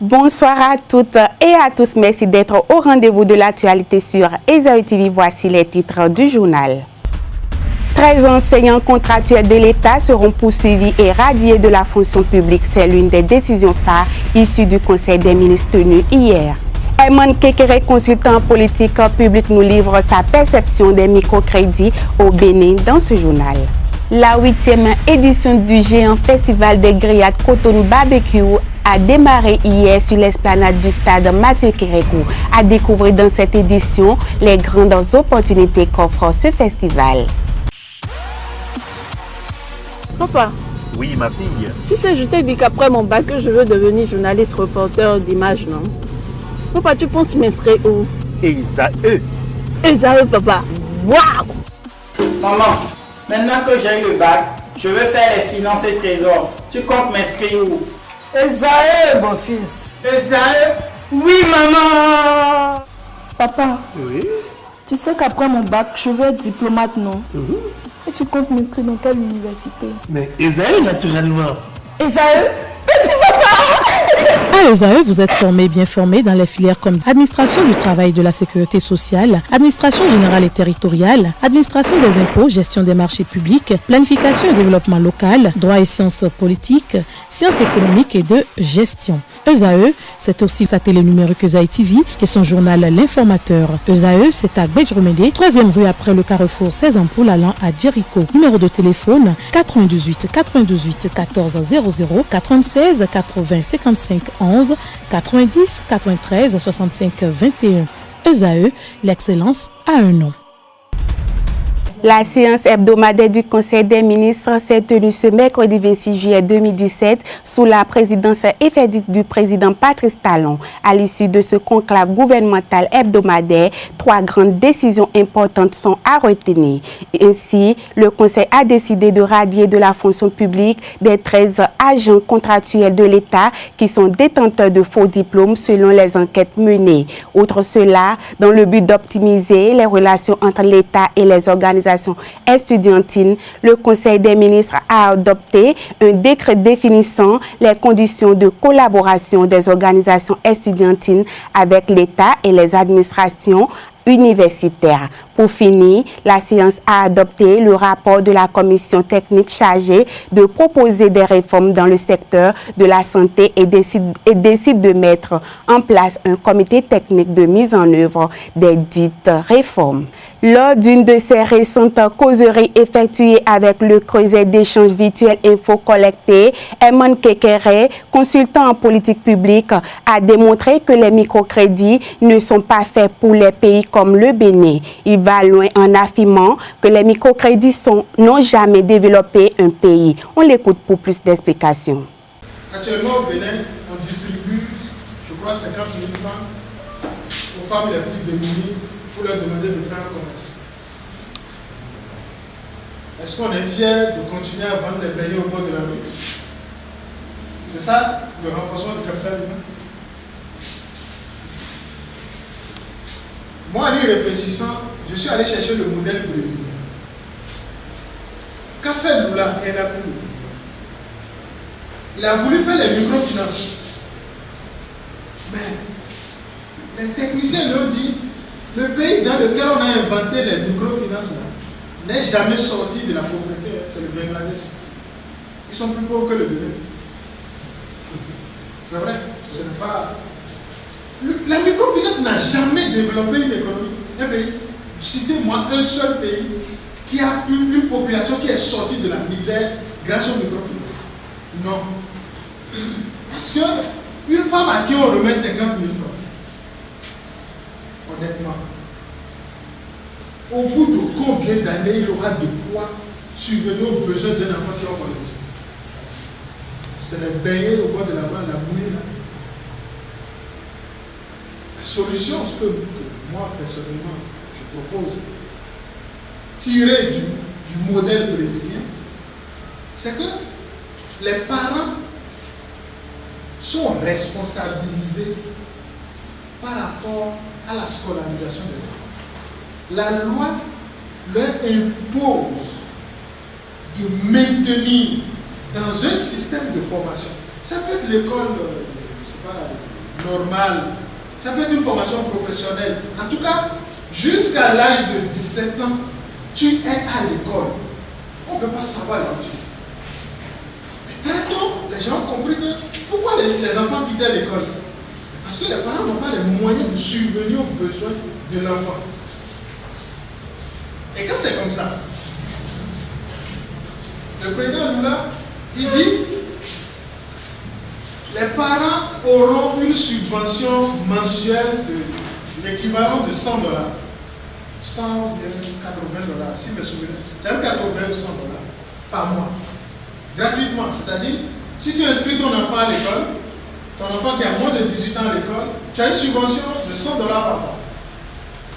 Bonsoir à toutes et à tous. Merci d'être au rendez-vous de l'actualité sur Esaü TV. Voici les titres du journal. 13 enseignants contractuels de l'État seront poursuivis et radiés de la fonction publique. C'est l'une des décisions phares issues du Conseil des ministres tenu hier. Herman Kekere, consultant politique public, nous livre sa perception des microcrédits au Bénin dans ce journal. La 8e édition du géant festival des grillades Cotonou Barbecue a démarré hier sur l'esplanade du stade Mathieu Kérékou. À découvrir dans cette édition les grandes opportunités qu'offre ce festival. Papa. Oui, ma fille. Tu sais, je t'ai dit qu'après mon bac, je veux devenir journaliste reporter d'images, non? Papa, tu penses m'inscrire où? Esaü. Esaü, papa. Waouh! Maman, maintenant que j'ai eu le bac, je veux faire les finances et trésors. Tu comptes m'inscrire où? Esaü, mon fils. Esaü? Oui, maman! Papa, Oui. tu sais qu'après mon bac, je veux être diplomate, non? Et tu comptes m'inscrire dans quelle université? Mais Esaü, naturellement. Esaü? À Esaü, vous êtes bien formé dans les filières comme administration du travail et de la sécurité sociale, administration générale et territoriale, administration des impôts, gestion des marchés publics, planification et développement local, droit et sciences politiques, sciences économiques et de gestion. Esaü, c'est aussi sa télé numérique Esaü TV et son journal L'Informateur. Esaü, c'est à Bedjromede, 3e rue après le carrefour 16 ampoules allant à Jericho. Numéro de téléphone 98 98 14 00 96 80 55 11 90 93 65 21. Esaü, l'excellence a un nom. La séance hebdomadaire du Conseil des ministres s'est tenue ce mercredi 26 juillet 2017 sous la présidence effective du président Patrice Talon. À l'issue de ce conclave gouvernemental hebdomadaire, 3 grandes décisions importantes sont à retenir. Ainsi, le Conseil a décidé de radier de la fonction publique des 13 agents contractuels de l'État qui sont détenteurs de faux diplômes selon les enquêtes menées. Outre cela, dans le but d'optimiser les relations entre l'État et les organisations estudiantines, le Conseil des ministres a adopté un décret définissant les conditions de collaboration des organisations estudiantines avec l'État et les administrations universitaires. Pour finir, la séance a adopté le rapport de la commission technique chargée de proposer des réformes dans le secteur de la santé et décide de mettre en place un comité technique de mise en œuvre des dites réformes. Lors d'une de ces récentes causeries effectuées avec le creuset d'échange virtuel Info Collecté, Herman Kekere, consultant en politique publique, a démontré que les microcrédits ne sont pas faits pour les pays comme le Bénin. Il va loin en affirmant que les microcrédits n'ont jamais développé un pays. On l'écoute pour plus d'explications. Actuellement au Bénin, on distribue, je crois, 50 000 francs aux femmes les plus démunies pour leur demander de faire un commerce. Est-ce qu'on est fier de continuer à vendre les beignets au bord de la rue? C'est ça le renforcement du capital humain? Moi, en y réfléchissant, je suis allé chercher le modèle brésilien. Qu'a fait Lula quand il a pris le pouvoir? Il a voulu faire les microfinances. Mais les techniciens lui ont dit, le pays dans lequel on a inventé les microfinances n'est jamais sorti de la pauvreté, c'est le Bangladesh. Ils sont plus pauvres que le Bénin. C'est vrai, ce n'est pas... La microfinance n'a jamais développé une économie. Un pays, citez-moi un seul pays qui a eu une population qui est sortie de la misère grâce aux microfinances. Non. Parce qu'une femme à qui on remet 50 000 francs, honnêtement, au bout de combien d'années il aura de quoi subvenir aux besoins d'un enfant qui est au collège? C'est les baigner au bord de la mer, la bouillie là. La solution, ce que moi personnellement je propose, tiré du modèle brésilien, c'est que les parents sont responsabilisés par rapport à la scolarisation des enfants. La loi leur impose de maintenir dans un système de formation. Ça peut être l'école pas, normale. Ça peut être une formation professionnelle. En tout cas, jusqu'à l'âge de 17 ans, tu es à l'école. On ne veut pas savoir là où tu es. Mais très tôt, les gens ont compris que pourquoi les enfants quittaient l'école? Parce que les parents n'ont pas les moyens de subvenir aux besoins de l'enfant. Et quand c'est comme ça, le président Lula, il dit les parents auront une subvention mensuelle de l'équivalent de $100. 100 ou $80, si je me souviens. C'est un 80 ou $100 par mois. Gratuitement. C'est-à-dire, si tu inscris ton enfant à l'école, ton enfant qui a moins de 18 ans à l'école, tu as une subvention de $100 par mois.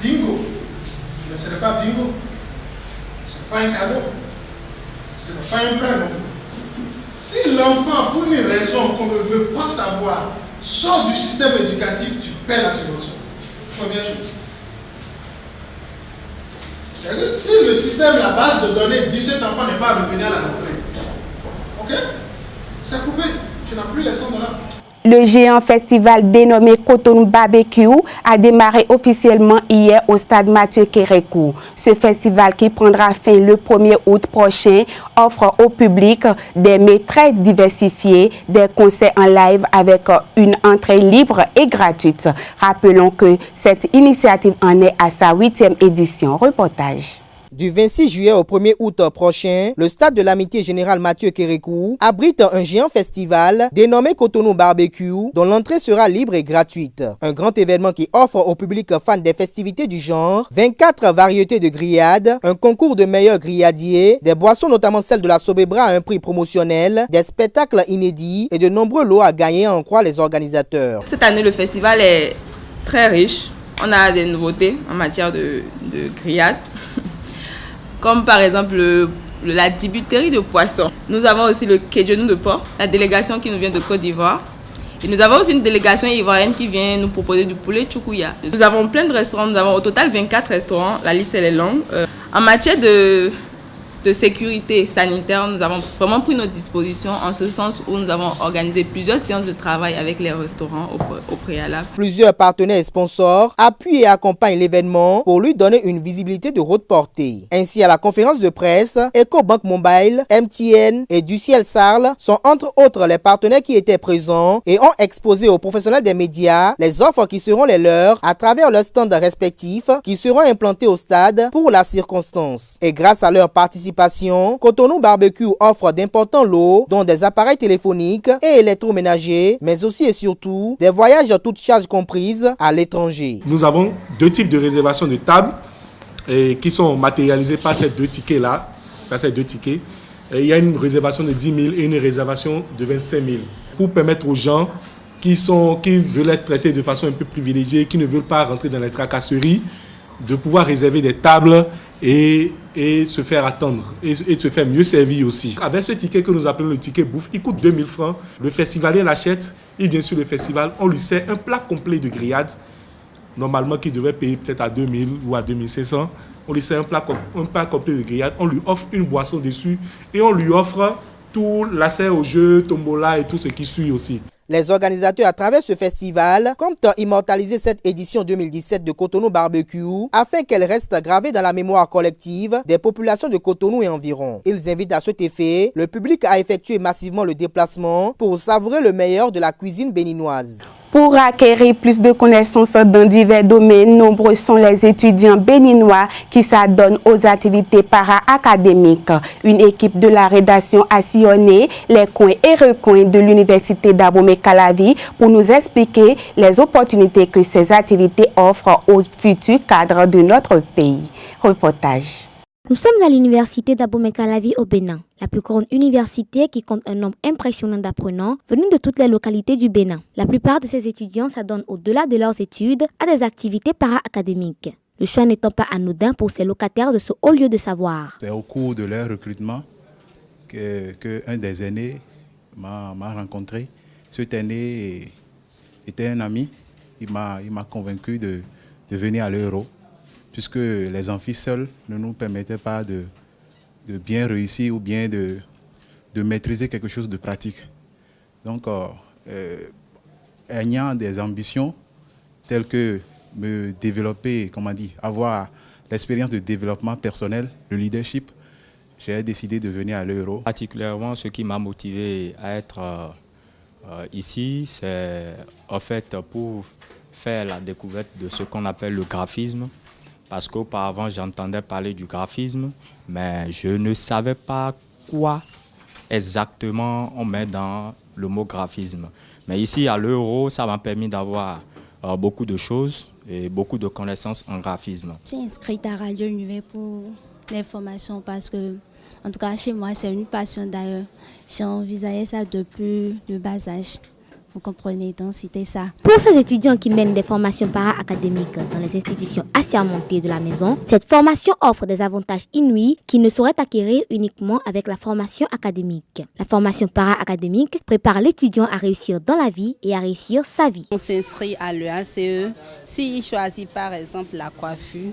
Bingo. Mais ce n'est pas bingo. Ce n'est pas un cadeau. Ce n'est pas un prêt non plus. Si l'enfant, pour une raison qu'on ne veut pas savoir, sort du système éducatif, tu paies la subvention. Première chose. C'est-à-dire, si le système, la base de données dit cet enfant n'est pas revenu à la rentrée, ok? C'est coupé. Tu n'as plus les $100. Le géant festival dénommé Cotonou Barbecue a démarré officiellement hier au stade Mathieu Kérékou. Ce festival qui prendra fin le 1er août prochain offre au public des mets très diversifiés, des concerts en live avec une entrée libre et gratuite. Rappelons que cette initiative en est à sa 8e édition. Reportage. Du 26 juillet au 1er août prochain, le stade de l'Amitié Générale Mathieu Kérékou abrite un géant festival dénommé Cotonou Barbecue, dont l'entrée sera libre et gratuite. Un grand événement qui offre au public fan des festivités du genre 24 variétés de grillades, un concours de meilleurs grilladiers, des boissons notamment celles de la Sobebra à un prix promotionnel, des spectacles inédits et de nombreux lots à gagner, en croient les organisateurs. Cette année, le festival est très riche. On a des nouveautés en matière de grillades. Comme par exemple la dibuterie de poisson. Nous avons aussi le kédjenou de porc, la délégation qui nous vient de Côte d'Ivoire. Et nous avons aussi une délégation ivoirienne qui vient nous proposer du poulet tchoukouya. Nous avons plein de restaurants, nous avons au total 24 restaurants, la liste elle est longue. En matière de sécurité sanitaire, nous avons vraiment pris nos dispositions en ce sens où nous avons organisé plusieurs séances de travail avec les restaurants au préalable. Plusieurs partenaires et sponsors appuient et accompagnent l'événement pour lui donner une visibilité de haute portée. Ainsi, à la conférence de presse, EcoBank Mobile, MTN et Duciel Sarl sont entre autres les partenaires qui étaient présents et ont exposé aux professionnels des médias les offres qui seront les leurs à travers leurs stands respectifs qui seront implantés au stade pour la circonstance. Et grâce à leur participation, Cotonou Barbecue offre d'importants lots, dont des appareils téléphoniques et électroménagers, mais aussi et surtout des voyages toutes charges comprises à l'étranger. Nous avons deux types de réservations de tables qui sont matérialisées par ces deux tickets-là. Il y a une réservation de 10 000 et une réservation de 25 000 pour permettre aux gens qui veulent être traités de façon un peu privilégiée, qui ne veulent pas rentrer dans les tracasseries, de pouvoir réserver des tables et se faire attendre et se faire mieux servir aussi. Avec ce ticket que nous appelons le ticket bouffe, il coûte 2000 francs. Le festivalier l'achète, il vient sur le festival, on lui sert un plat complet de grillades, normalement qu'il devrait payer peut-être à 2000 ou à 2500. On lui sert un plat complet de grillades, on lui offre une boisson dessus et on lui offre tout l'accès au jeu, tombola et tout ce qui suit aussi. Les organisateurs à travers ce festival comptent immortaliser cette édition 2017 de Cotonou Barbecue afin qu'elle reste gravée dans la mémoire collective des populations de Cotonou et environ. Ils invitent à cet effet le public à effectuer massivement le déplacement pour savourer le meilleur de la cuisine béninoise. Pour acquérir plus de connaissances dans divers domaines, nombreux sont les étudiants béninois qui s'adonnent aux activités para-académiques. Une équipe de la rédaction a sillonné les coins et recoins de l'université d'Abomey-Calavi pour nous expliquer les opportunités que ces activités offrent aux futurs cadres de notre pays. Reportage. Nous sommes à l'université d'Abomey-Calavi au Bénin, la plus grande université qui compte un nombre impressionnant d'apprenants venus de toutes les localités du Bénin. La plupart de ces étudiants s'adonnent au-delà de leurs études à des activités para-académiques. Le choix n'étant pas anodin pour ces locataires de ce haut lieu de savoir. C'est au cours de leur recrutement qu'un des aînés m'a rencontré. Cet aîné était un ami, il m'a convaincu de venir à l'Euro, puisque les amphis seuls ne nous permettaient pas de bien réussir ou bien de maîtriser quelque chose de pratique. Donc, ayant des ambitions telles que me développer, avoir l'expérience de développement personnel, le leadership, j'ai décidé de venir à l'Euro. Particulièrement, ce qui m'a motivé à être ici, c'est en fait pour faire la découverte de ce qu'on appelle le graphisme. Parce qu'auparavant, j'entendais parler du graphisme, mais je ne savais pas quoi exactement on met dans le mot graphisme. Mais ici, à l'Euro, ça m'a permis d'avoir beaucoup de choses et beaucoup de connaissances en graphisme. Je suis inscrite à Radio Univers pour l'information parce que, en tout cas chez moi, c'est une passion d'ailleurs. J'ai envisagé ça depuis le bas âge. Vous comprenez, donc c'était ça. Pour ces étudiants qui mènent des formations para-académiques dans les institutions assermentées de la maison, cette formation offre des avantages inouïs qui ne sauraient acquérir uniquement avec la formation académique. La formation para-académique prépare l'étudiant à réussir dans la vie et à réussir sa vie. On s'inscrit à l'EACE. S'il choisit par exemple la coiffure,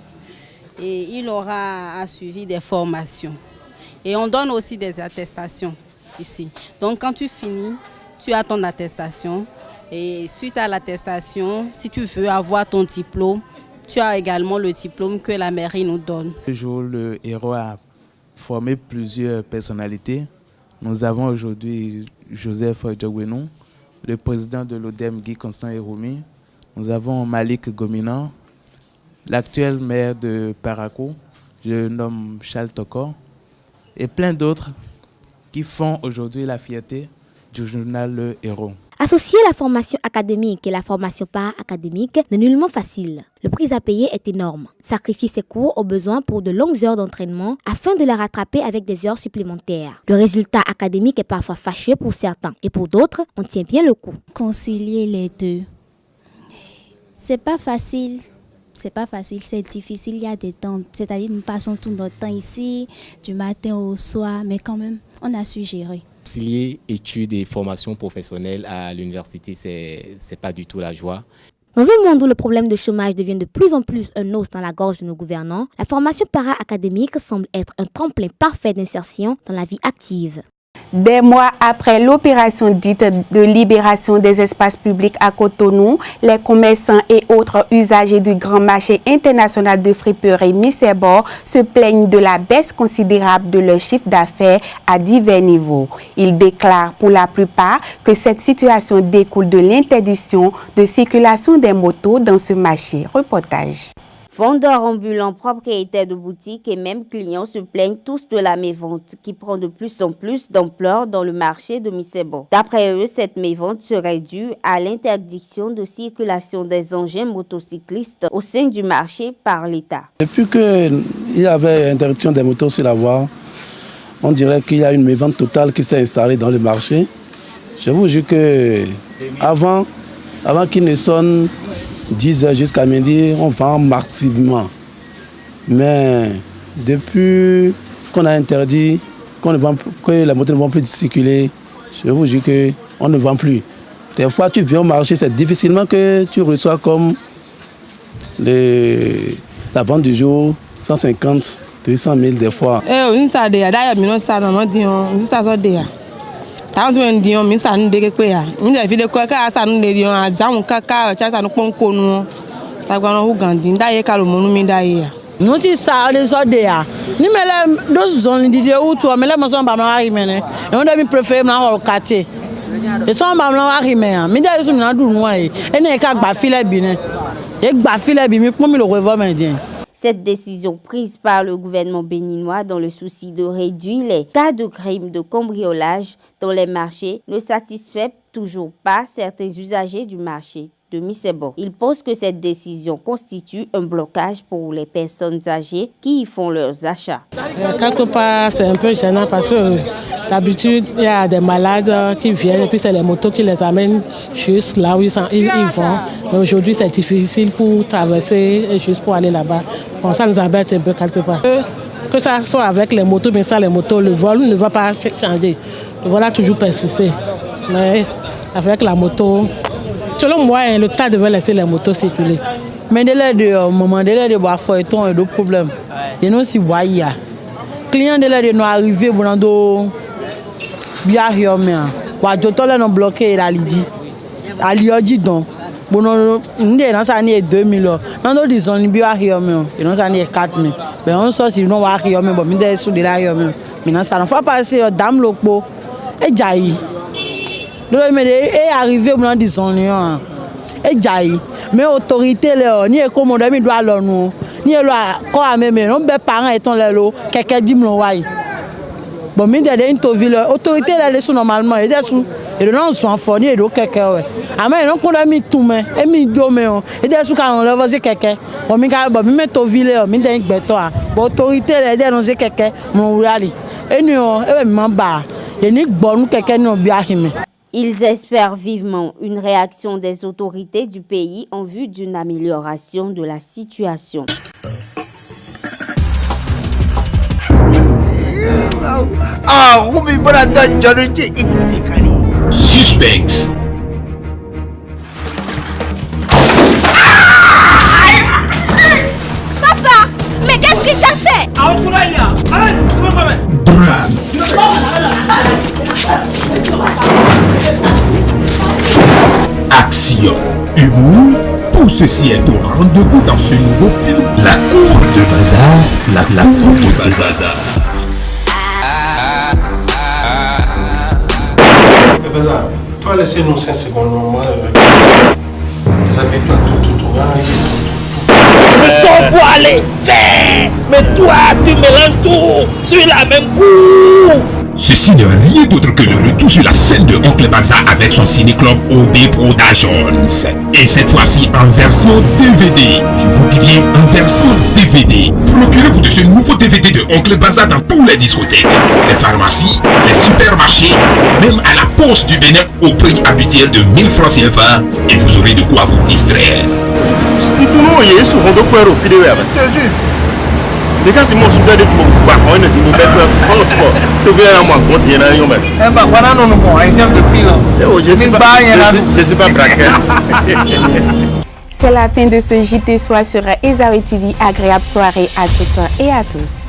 et il aura suivi des formations. Et on donne aussi des attestations ici. Donc quand tu finis, tu as ton attestation et suite à l'attestation, si tu veux avoir ton diplôme, tu as également le diplôme que la mairie nous donne. Ce jour, le héros a formé plusieurs personnalités. Nous avons aujourd'hui Joseph Djogwenou, le président de l'ODEM Guy Constant Eroumi. Nous avons Malik Gomina, l'actuel maire de Parakou, je nomme Charles Tokor, et plein d'autres qui font aujourd'hui la fierté du journal Le Héros. Associer la formation académique et la formation para-académique n'est nullement facile. Le prix à payer est énorme. Sacrifier ses cours au besoin pour de longues heures d'entraînement afin de les rattraper avec des heures supplémentaires. Le résultat académique est parfois fâcheux pour certains et pour d'autres, on tient bien le coup. Concilier les deux, c'est pas facile. C'est pas facile, c'est difficile, il y a des temps. C'est-à-dire nous passons tout notre temps ici, du matin au soir, mais quand même, on a su gérer. Concilier études et formation professionnelle à l'université, c'est pas du tout la joie. Dans un monde où le problème de chômage devient de plus en plus un os dans la gorge de nos gouvernants, la formation para-académique semble être un tremplin parfait d'insertion dans la vie active. Des mois après l'opération dite de libération des espaces publics à Cotonou, les commerçants et autres usagers du grand marché international de friperie Missebo se plaignent de la baisse considérable de leur chiffre d'affaires à divers niveaux. Ils déclarent pour la plupart que cette situation découle de l'interdiction de circulation des motos dans ce marché. Reportage. Vendeurs ambulants, propriétaires de boutiques et même clients se plaignent tous de la mévente qui prend de plus en plus d'ampleur dans le marché de Missebo. D'après eux, cette mévente serait due à l'interdiction de circulation des engins motocyclistes au sein du marché par l'État. Depuis qu'il y avait interdiction des motos sur la voie, on dirait qu'il y a une mévente totale qui s'est installée dans le marché. Je vous jure que avant qu'il ne sonne 10 heures jusqu'à midi, on vend massivement. Mais depuis qu'on a interdit que les motos ne vont plus circuler, je vous jure qu'on ne vend plus. Des fois, tu viens au marché, c'est difficilement que tu reçois comme la vente du jour, 150, 200 000 des fois. Tanto en dion min san de ke ya min da fi de ko ka san de dion azam ka cha san pon ko nu ta gwa no gandi nda ye ka lo monu min da ye ya no si sa de so de ya ni mele do zone di de utu mele mo so ba ma ari mene e won da mi prefer na ho kate e so ba ma ari me ya mi da so na du nu ai e ne ka gba file bi ne e gba file bi mi pon mi lo revoir din. Cette décision prise par le gouvernement béninois dans le souci de réduire les cas de crimes de cambriolage dans les marchés ne satisfait toujours pas certains usagers du marché de Missebo. Ils pensent que cette décision constitue un blocage pour les personnes âgées qui y font leurs achats. Quelque part, c'est un peu gênant parce que d'habitude, il y a des malades qui viennent et puis c'est les motos qui les amènent juste là où ils vont. Mais aujourd'hui, c'est difficile pour traverser et juste pour aller là-bas. Bon, ça nous embête un peu quelque part. Que ça soit avec les motos, mais ça, les motos, le vol ne va pas changer. Le vol a toujours persisté. Mais avec la moto, selon moi, le tas devait laisser les motos circuler. Mais dès le moment de boire feuilleton et d'autres problèmes, il y a aussi voyage. Clients de nous arriver bonando bien riomé. Wa jotole no bloqué la lidi. alioji don bono nde na sa ni 2000 non do disons ni bi wa rio me o non sa ni 4000 mais on so si non wa rio me bo mi de su de la rio me mi na sa non fa passer o dam lopo e jai do me de e arriver bono disons ni o e jai mais autorité le ni e commande mi do alonu ni e lo ko ameme non be parents eton le lo keke dimlo wa bon mi de into ville autorité le sont normalement et des et non sont fourni et do keke we ama non ko mi tume e mi do me o e des ka on le voze keke bon mi ka bon mi meto ville mi de gbeto a bon autorité le de non ze keke mon rali e ni o e mi mamba e ni gbonu keke ni obi ahime. Ils espèrent vivement une réaction des autorités du pays en vue d'une amélioration de la situation. Suspense. Papa, mais qu'est-ce qu'il t'a fait? Drame. Action, humour, tout ceci est au rendez-vous dans ce nouveau film. La cour de bazar, la cour de bazar. Bazar, tu vas laisser nous 5 secondes, moi. J'habite pas tout. Ils sont pour aller faire. Mais toi, tu mélanges tout sur la même cour. Ceci n'est rien d'autre que le retour sur la scène de Oncle Bazar avec son ciné-club OB Productions. Et cette fois-ci en version DVD. Je vous dis bien en version DVD. Procurez-vous de ce nouveau DVD de Oncle Bazar dans toutes les discothèques, les pharmacies, les supermarchés, même à la poste du Bénin au prix habituel de 1000 francs CFA. Et vous aurez de quoi vous distraire. Les gars, c'est mon super de mon baron, de mon père, tu viens à moi, quand il y en a un je suis pas braqué. C'est la fin de ce JT Soir sur Ezaouie TV. Agréable soirée à toutes et à tous.